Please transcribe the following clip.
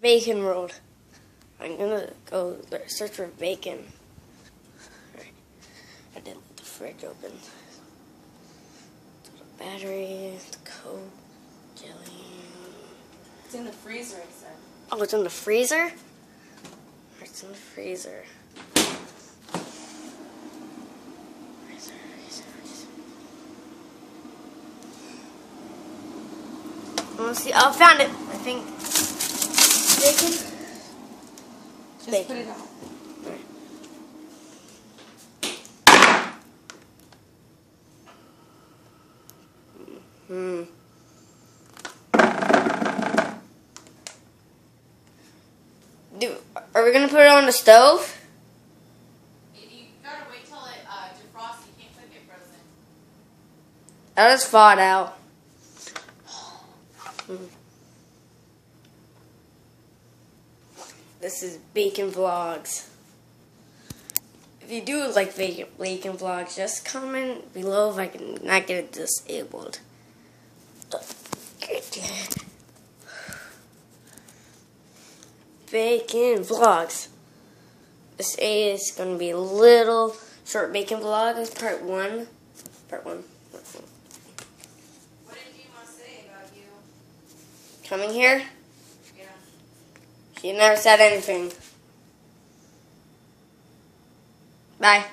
Bacon world. I'm gonna go search for bacon. I didn't let the fridge open. The battery, the Coke, jelly. It's in the freezer, I said. Oh, it's in the freezer? It's in the freezer. Let's see. Oh, found it. I think. Bacon? Just Bacon. put it out. Are we gonna put it on the stove? You gotta wait till it defrosts. You can't cook it frozen. I just thawed out. This is Bacon Vlogs. If you do like bacon vlogs, just comment below if I can not get it disabled. Bacon Vlogs. This is going to be a little short bacon vlog. It's part one. Part one. What did Dima say about you? Coming here? Yeah. She never said anything. Bye.